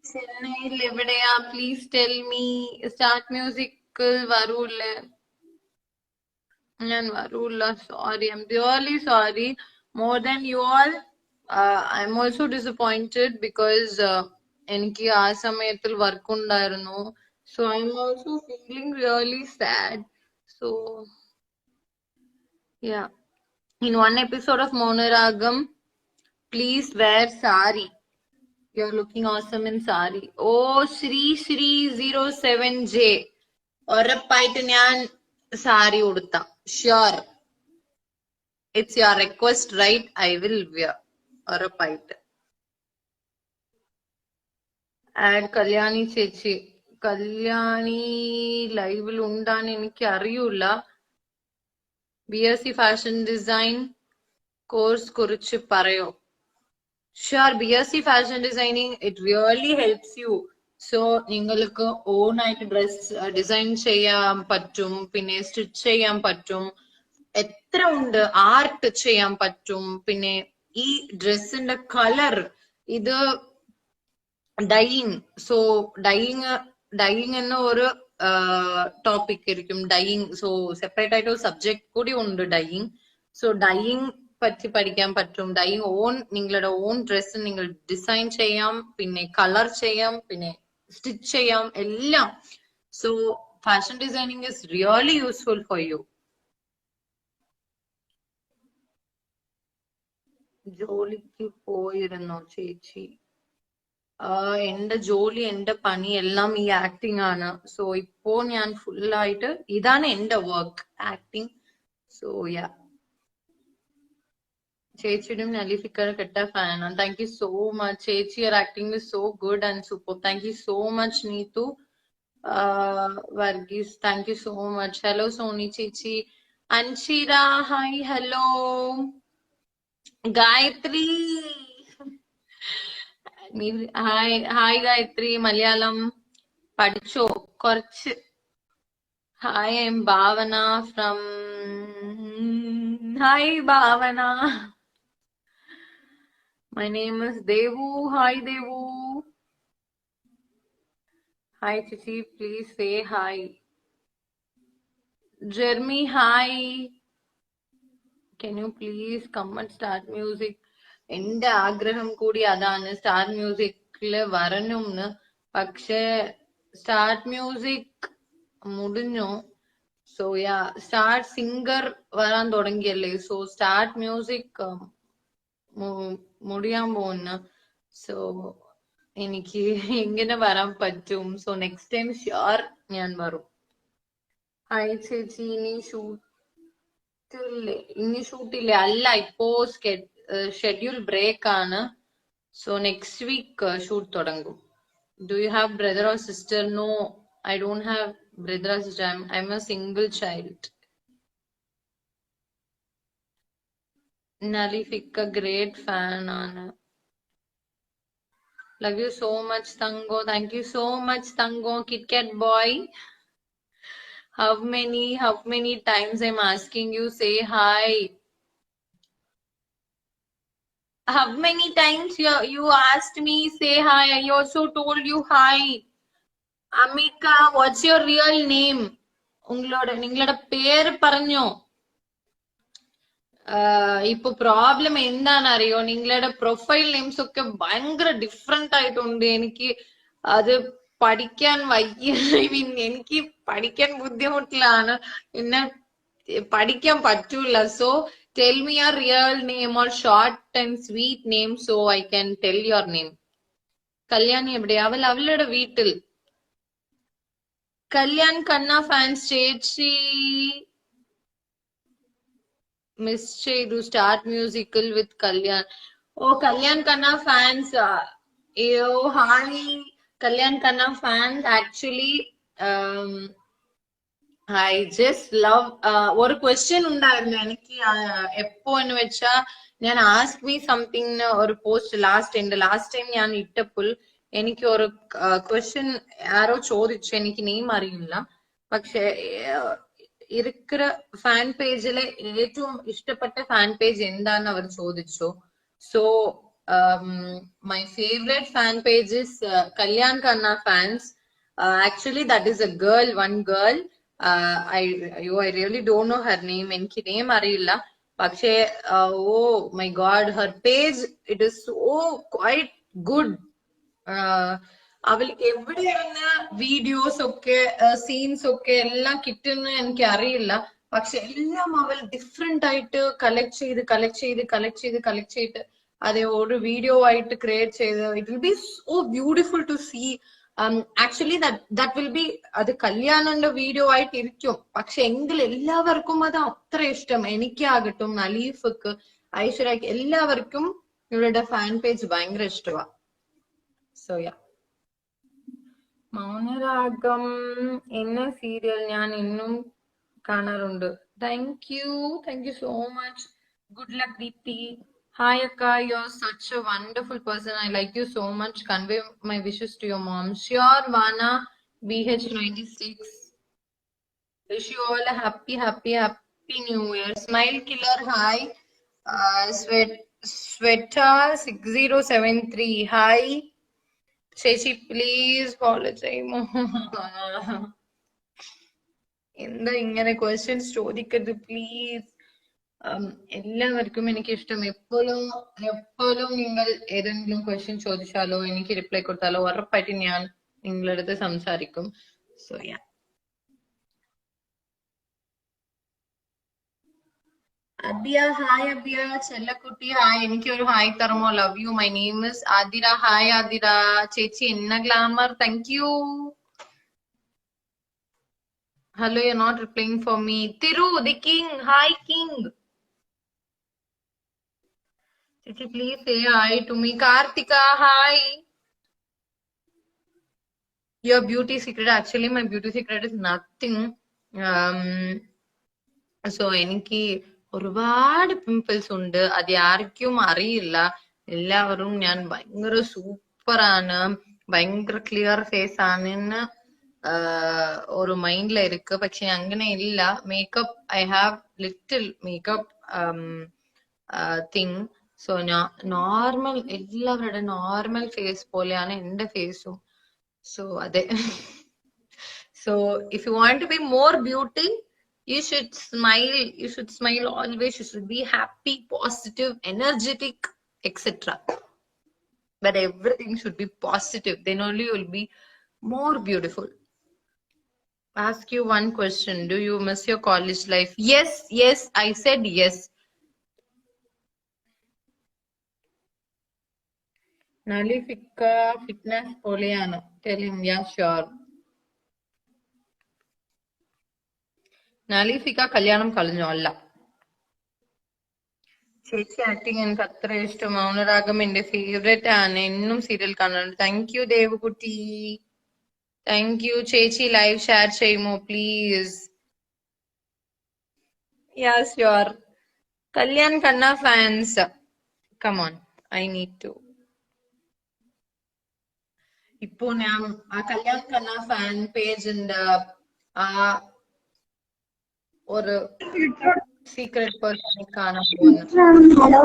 ചെന്നൈയിൽ എവിടെയാ? Please tell me. സ്റ്റാർട്ട് മ്യൂസിക്കിൽ വരൂല്ലേ? ഞാൻ വരൂല്ല. Sorry, I am really sorry. More than you all, I am also disappointed because എനിക്ക് ആ സമയത്തിൽ വർക്ക് ഉണ്ടായിരുന്നു. So I am also feeling really sad. So yeah, in one episode of Monaragam, please wear sari. You're looking awesome in sari. Oh, Shri 07J. ഉറപ്പായിട്ട് ഞാൻ സാരി ഉടുത്താം. Sure. It's your request, right? I will wear. ഉറപ്പായിട്ട്. Add Kalyani ചേച്ചി. കല്യാണി ലൈവിൽ ഉണ്ടാന്ന് എനിക്ക് അറിയൂല. BSc fashion design course കുറിച്ച് പറയോ? Sure, BSc fashion designing, it really helps you. So നിങ്ങൾക്ക് ഓൺ ആയിട്ട് ഡ്രസ് ഡിസൈൻ ചെയ്യാൻ പറ്റും, പിന്നെ സ്റ്റിച്ച് ചെയ്യാൻ പറ്റും, എത്ര ഉണ്ട്, ആർട്ട് ചെയ്യാൻ പറ്റും. പിന്നെ ഈ ഡ്രസ്സിന്റെ കളർ, ഇത് ഡൈയിങ്. സോ ഡൈയിങ് എന്ന ഒരു ടോപ്പിക് ആയിരിക്കും ഡൈയിങ്. സോ സെപ്പറേറ്റ് ആയിട്ട് ഒരു സബ്ജക്ട് കൂടി ഉണ്ട് ഡൈയിങ്. സോ ഡൈയിങ് പറ്റി പഠിക്കാൻ പറ്റും. ഡൈയിങ് നിങ്ങളുടെ ഓൺ ഡ്രസ്സ് നിങ്ങൾ ഡിസൈൻ ചെയ്യാം, പിന്നെ കളർ ചെയ്യാം, പിന്നെ സ്റ്റിച്ച് ചെയ്യാം, എല്ലാം. So fashion designing is really useful for you. ജോലിക്ക് പോയിരുന്നോ ചേച്ചി? എന്റെ ജോലി, എന്റെ പണി എല്ലാം ഈ ആക്ടിങ് ആണ്. സോ ഇപ്പോ ഞാൻ ഫുള്ളായിട്ട് ഇതാണ് എന്റെ വർക്ക്, ആക്ടിങ്. സോ യാ, ചേച്ചിയുടെയും നലിഫിക്കയുടെ കെട്ട ഫാനാണ്. താങ്ക് യു സോ മച്ച് ചേച്ചി. Your acting is so good and super. Thank you so much Neethu. Varghese, thank you so much. Hello Soni ചേച്ചി. Anshira, hi. Hello Gayathri. Hi Gayathri. Malayalam പഠിച്ചോ? കുറച്ച്. Hi, I am Bhavana from. Hi Bhavana. My name is Devu. Hi Devu. Hi Chichi, please say hi. Jeremy, hi. Can you please come and start music? എന്റെ ആഗ്രഹം കൂടി അതാണ്, star മ്യൂസിക്കില് വരണമെന്ന്. പക്ഷെ സ്റ്റാർട്ട് മ്യൂസിക് മുടിഞ്ഞു. സോ യാ, സ്റ്റാർട്ട് സിംഗർ വരാൻ തുടങ്ങിയല്ലേ. സോ സ്റ്റാർട്ട് മ്യൂസിക് മുടിയാൻ പോകുന്നു. സോ എനിക്ക് എങ്ങനെ വരാൻ പറ്റും? സോ നെക്സ്റ്റ് ടൈം ഷ്യൂർ ഞാൻ വരും. ഹായ് ചേച്ചി. ഇനി ഷൂട്ടില്ലേ? അല്ല, ഇപ്പോ ഷെഡ്യൂൾ ബ്രേക്ക് ആണ്. സോ നെക്സ്റ്റ് വീക്ക് ഷൂട്ട് തുടങ്ങും. Do you have brother or sister? No, I don't have brother or sister. I am a single child. നലിഫിക്ക ഗ്രേറ്റ് ഫാൻ ആണ്. Love you so much, Tango. Thank you so much, Tango. Kit Kat boy. How many times I'm asking you, say hi. How many times you asked me, say hi. I also told you hi. Amika, what's your real name? നിങ്ങളുടെ പേര് പറഞ്ഞോ. ഇപ്പൊ problem എന്താണെന്നറിയോ? നിങ്ങളുടെ profile names ഒക്കെ ഭയങ്കര different ആയിട്ടുണ്ട്. എനിക്ക് അത് പഠിക്കാൻ വയ്യ. ഐ മീൻ, എനിക്ക് പഠിക്കാൻ ബുദ്ധിമുട്ടിലാണ്, പിന്നെ പഠിക്കാൻ പറ്റൂല. So Tell me your real name or short and sweet name so I can tell your name. Kalyani എവിടെ? അവളുടെ വീട്ടിൽ. കല്യാൺ കണ്ണ ഫാൻസ് ചേച്ചി മിസ് ചെയ്തു. സ്റ്റാർട്ട് മ്യൂസിക്കൽ വിത്ത് കല്യാൺ. ഓ കല്യാൺ കണ്ണ ഫാൻസ്. അയ്യോ hi Kalyan Kanna fans. Actually I just love. ഒരു ക്വസ്റ്റ്യൻ ഉണ്ടായിരുന്നു എനിക്ക് എപ്പോ എന്ന് വെച്ചാ, ഞാൻ ആസ്ക് മീ സംതിങ് ഒരു പോസ്റ്റ് ലാസ്റ്റ് ടൈം ഞാൻ ഇട്ടപ്പോൾ എനിക്ക് ഒരു ക്വസ്റ്റ്യൻ ആരോ ചോദിച്ചു. എനിക്ക് നെയിം അറിയില്ല. പക്ഷെ ഇരിക്കുന്ന ഫാൻ പേജിലെ ഏറ്റവും ഇഷ്ടപ്പെട്ട ഫാൻ പേജ് എന്താന്ന് അവർ ചോദിച്ചു. So my favourite fan page is Kalyan Kanna fans. Actually, that is a girl, one girl. I really don't know her name. എനിക്ക് നെയിം അറിയില്ല. പക്ഷേ oh my god, her page, it is so quite good. അവൾക്ക് എവിടെയാണ് videos ഒക്കെ scenes ഒക്കെ എല്ലാം കിട്ടുന്ന എനിക്ക് അറിയില്ല. പക്ഷെ എല്ലാം അവൾ ഡിഫറെന്റ് ആയിട്ട് കളക്ട് ചെയ്ത് അതെ ഒരു വീഡിയോ ആയിട്ട് ക്രിയേറ്റ് ചെയ്ത് it will be so beautiful to see. Actually that will be അത് കല്യാണന്റെ വീഡിയോ ആയിട്ട് ഇരിക്കും. പക്ഷെ എങ്കിൽ എല്ലാവർക്കും അത് അത്ര ഇഷ്ടം. എനിക്കാകട്ടും നലീഫക്ക് ഐശ്വര്യക്ക് എല്ലാവർക്കും ഇവരുടെ ഫാൻ പേജ് ഭയങ്കര ഇഷ്ടമാണ്. So yeah. മൗനരാഗം എന്ന സീരിയൽ ഞാൻ ഇന്നും കാണാറുണ്ട്. Thank you so much. Good luck Deepthi. Hi Akka, you're such a wonderful person. I like you so much. Convey my wishes to your mom. Sure, Vana BH96. Wish you all a happy New Year. Smile Killer, hi. Sweta 6073, hi. Chechi, please follow Jaimo. എന്താ ഇങ്ങനെ questions ചോദിക്കരുത് please. എല്ലാവർക്കും എനിക്ക് ഇഷ്ടം. എപ്പോഴും നിങ്ങൾ ഏതെങ്കിലും question ചോദിച്ചാലോ എനിക്ക് റിപ്ലൈ കൊടുത്താലോ ഉറപ്പായിട്ട് ഞാൻ നിങ്ങളുടെ അടുത്ത് സംസാരിക്കും. So yeah. Abiya hi. Abiya ചെല്ലക്കുട്ടി ഹായ്. എനിക്ക് ഒരു ഹായ് തരുമോ? Love you. My name is Athira. Hi Athira ചേച്ചി. എന്ന glamour. Thank you. Hello, you're not replying for me. Thiru, the king. Hi, king. Please say hi to me. Kartika, hi. Your beauty secret. Actually, my beauty secret is nothing. So, എനിക്ക് ഒരുപാട് pimples ഉണ്ട്. അത് ആർക്കും അറിയില്ല. എല്ലാവരും ഞാൻ ഭയങ്കര സൂപ്പറാണ്, ഭയങ്കര ക്ലിയർ ഫേസ് ആണെന്ന് ഒരു മൈൻഡിൽ ഇருக்கு. പക്ഷെ അങ്ങനെ ഇല്ല. Makeup I have little makeup thing. So ഞാൻ നോർമൽ, എല്ലാവരുടെ നോർമൽ ഫേസ് പോലെയാണ് എന്റെ ഫേസും. സോ അതെ. So if you want to be more beauty, you should smile always. You should be happy, positive, energetic, etc. But everything should be positive, then only you will be more beautiful. Ask you one question. Do you miss your college life? Yes, I said yes. Nalifika fitness polyana. Tell him, yeah, sure. നലീഫിക്ക കല്യാണം കളഞ്ഞു. അല്ല, ചേച്ചി acting എനിക്ക് അത്ര ഇഷ്ടം. മൗനരാഗം എന്റെ favourite ആണ്. എന്നും സീരിയൽ കാണാറുണ്ട്. Thank you Devakutty. Thank you ചേച്ചി. ലൈവ് ഷെയർ ചെയ്യുമോ please? Yeah sure. Kalyan Kanna fans, come on, I need to. ഇപ്പോ ഞാൻ ആ കല്യാൺ കണ്ണ ഫാൻ പേജിന്റെ ആ ഒരു സീക്രട്ട് പേഴ്സണെ കാണാൻ പോകുന്നു. ഹലോ,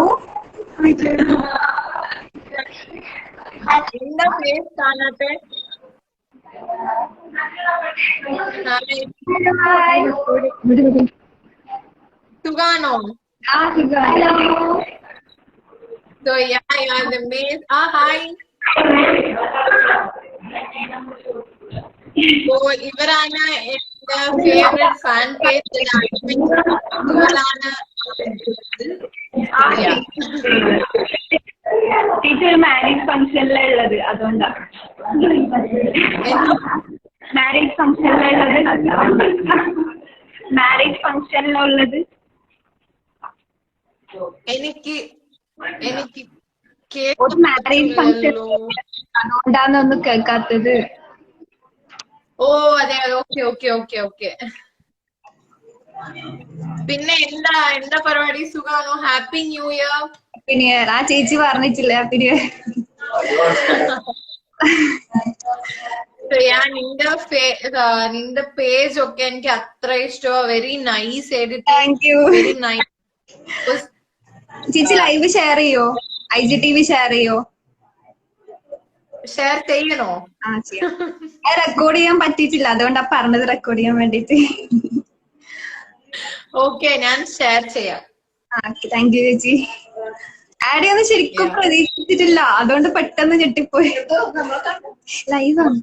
എന്താ ഫേസ് കാണാത്തെ? സുഖാണോ? So yeah, you are the main. Hi. So ഇവരാണ് എന്റെ ഫേവറേറ്റ് ഫാൻ പേജ്. ഇവരാണ് ആ Yeah. ടീച്ചർ മാരേജ് ഫംഗ്ഷനിലുള്ളത് അതുകൊണ്ടാ മാരേജ് ഫംഗ്ഷനിലുള്ളത് എനിക്ക് എനിക്ക് ഒരു മാരേജ് ഫംഗ്ഷൻ അതുകൊണ്ടാണ് കേൾക്കാത്തത്. ഓ അതെ, ഓക്കെ ഓക്കെ ഓക്കെ ഓക്കെ. പിന്നെ എന്താ പരിപാടി? സുഖാണോ? Happy new year. പിന്നെ ആ ചേച്ചി പറഞ്ഞിട്ടില്ല പിന്നെ നിന്റെ പേജ് ഒക്കെ എനിക്ക് അത്ര ഇഷ്ടമാണ്. Very nice editing, thank you. Very nice. ചേച്ചി ലൈവ് ഷെയർ ചെയ്യോ? IGTV ഷെയർ ചെയ്യോ? ഷെയർ ചെയ്യണോ? ആ ചെയ്യാം. അത് റെക്കോർഡ് ചെയ്യാൻ പറ്റിയിട്ടില്ല, അതുകൊണ്ടാ പറഞ്ഞത് റെക്കോർഡ് ചെയ്യാൻ വേണ്ടിട്ട്. ഓക്കെ, ഞാൻ ഷെയർ ചെയ്യാം. താങ്ക് യു ചേച്ചി. ആഡ് ചെയ്യാൻ ശരിക്കും പ്രതീക്ഷിച്ചിട്ടില്ല, അതുകൊണ്ട് പെട്ടെന്ന് ഞെട്ടിപ്പോയി. ലൈവാണ്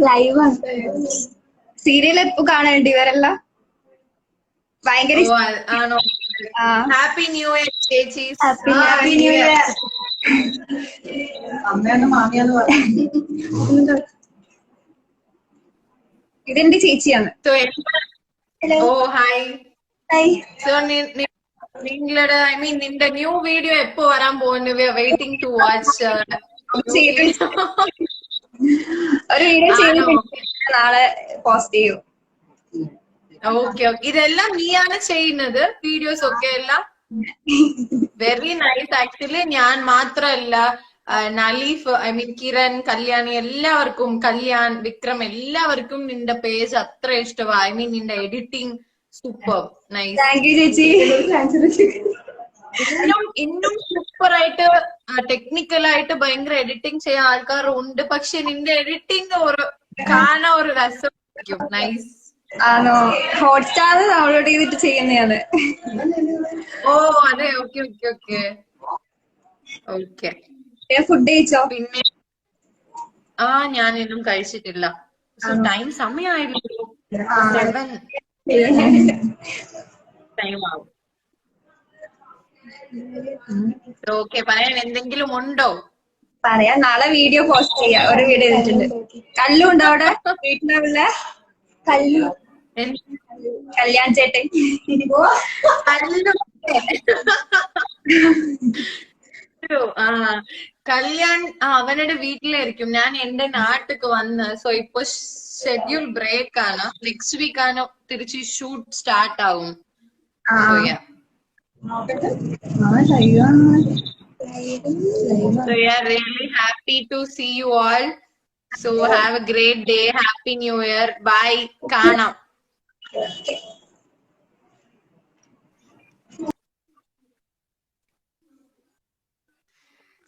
ലൈവാണ്. സീരിയൽ എപ്പോ കാണേണ്ടി ഇവരെല്ലാം ഭയങ്കര ആണോ? ഹാപ്പി ന്യൂ ഇയർ ചേച്ചി. Happy new year. ഇതെന്റെ ചേച്ചിയാണ്. ഓ ഹായ്. ഹായ്. സോ നിങ്ങളുടെ നിന്റെ ന്യൂ വീഡിയോ എപ്പോ വരാൻ പോകുന്നു? We are waiting to watch. ഒരു വീഡിയോ ചെയ്ത് നാളെ പോസ്റ്റ് ചെയ്യും. Okay okay. ഇതെല്ലാം നീയാണ് ചെയ്യുന്നത്, വീഡിയോസ് ഒക്കെ എല്ലാം? Very nice. ആക്ച്വലി ഞാൻ മാത്രല്ല, നലീഫ്, കിരൺ, കല്യാണി, എല്ലാവർക്കും, കല്യാൺ, വിക്രം, എല്ലാവർക്കും നിന്റെ പേജ് അത്ര ഇഷ്ടമാണ്. നിന്റെ editing super nice. Thank you ചേച്ചി. ഇന്നും സൂപ്പർ ആയിട്ട് ടെക്നിക്കലായിട്ട് ഭയങ്കര എഡിറ്റിംഗ് ചെയ്യാൻ ആൾക്കാരുണ്ട്. പക്ഷെ നിന്റെ എഡിറ്റിംഗ് കാണാൻ ഒരു രസമായിരിക്കും. നൈസ്. ആണോ? ഹോട്ട്സ്റ്റാർ ഡൗൺലോഡ് ചെയ്തിട്ട് ചെയ്യുന്നതാണ്. ഓ അതെ, okay okay okay okay. Food കഴിച്ചോ? പിന്നെ ഞാൻ ഇന്നും കഴിച്ചിട്ടില്ല. സമയമായില്ലോ, 7 ടൈം ആവും. ഓക്കെ, പറയാൻ എന്തെങ്കിലും ഉണ്ടോ? പറയാം, നാളെ വീഡിയോ പോസ്റ്റ് ചെയ്യാം. ഒരു വീഡിയോ ചെയ്തിട്ടുണ്ട്. കല്ലുണ്ടോ അവിടെ വീട്ടിലുള്ള? കല്യാൺ ചേട്ടൻ കല്യാൺ അവനുടെ വീട്ടിലായിരിക്കും. ഞാൻ എന്റെ നാട്ടിക്ക് വന്ന്, സോ ഇപ്പൊ ഷെഡ്യൂൾ ബ്രേക്ക് ആണ്. നെക്സ്റ്റ് വീക്ക് ആണ് തിരിച്ച് ഷൂട്ട് സ്റ്റാർട്ട് ആവും. So yeah, really happy to see you all. So have a great day. Happy New Year. Bye. Kanam.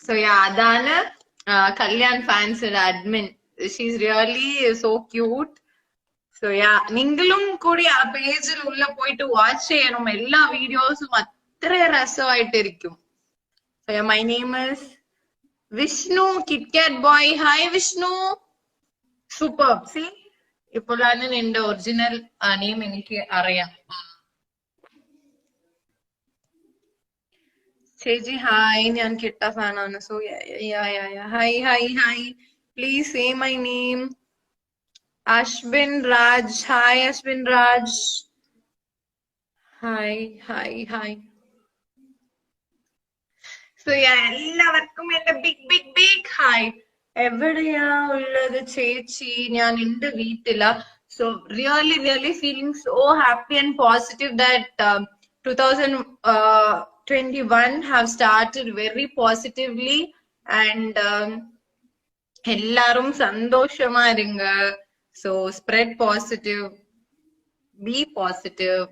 So yeah, Adana, Kalyan fans and admin. She's really so cute. So yeah, നിങ്ങളും കൂടി ആ പേജിൽ ഉള്ള പോയിട്ട് watch ചെയ്യണം. എല്ലാ വീഡിയോസും അത്ര രസമായിട്ടിരിക്കും. So yeah, my name is Vishnu, KitKat boy. Hi Vishnu. Superb. See, ഇപ്പോഴാണ് എന്റെ ഒറിജിനൽ നെയിം എനിക്ക് അറിയാം. ചേച്ചി ഹായ്, ഞാൻ കിട്ട ഫാനാണ്. So hi hi hi. Please say my name. Ashwin Raj. Hi Ashwin Raj. Hi, hi, hi. So yeah, എല്ലാവർക്കും എന്റെ big hi. എവിടെയാ ഉള്ളത് ചേച്ചി? ഞാൻ എന്റെ വീട്ടില. So really feeling so happy and positive that 2021 have started very positively and എല്ലാരും സന്തോഷமா இருங்க. So spread positive, be positive.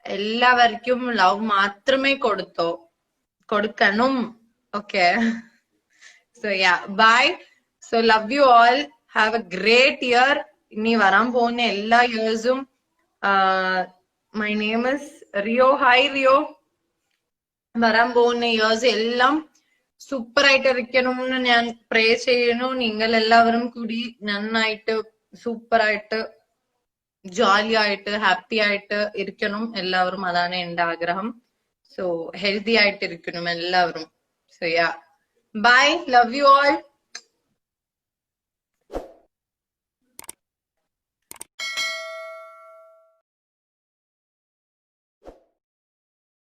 എല്ലാവർക്കും ലവ് മാത്രമേ കൊടുക്കണം. Okay. So yeah, bye. So love you all. Have a great year. ഇനി വരാൻ പോകുന്ന എല്ലാ ഇയേഴ്സും. My name is Rio. Hi Rio. വരാൻ പോകുന്ന ഇയേഴ്സ് എല്ലാം സൂപ്പർ ആയിട്ട് ഇരിക്കണം എന്ന് ഞാൻ പ്രേ ചെയ്യുന്നു. നിങ്ങൾ എല്ലാവരും കൂടി നന്നായിട്ട് സൂപ്പർ ആയിട്ട് ജോലി ആയിട്ട് ഹാപ്പി ആയിട്ട് ഇരിക്കണം എല്ലാവരും. അതാണ് എന്റെ ആഗ്രഹം. സോ ഹെൽത്തി ആയിട്ട് ഇരിക്കണം എല്ലാവരും. So yeah bye, love you all.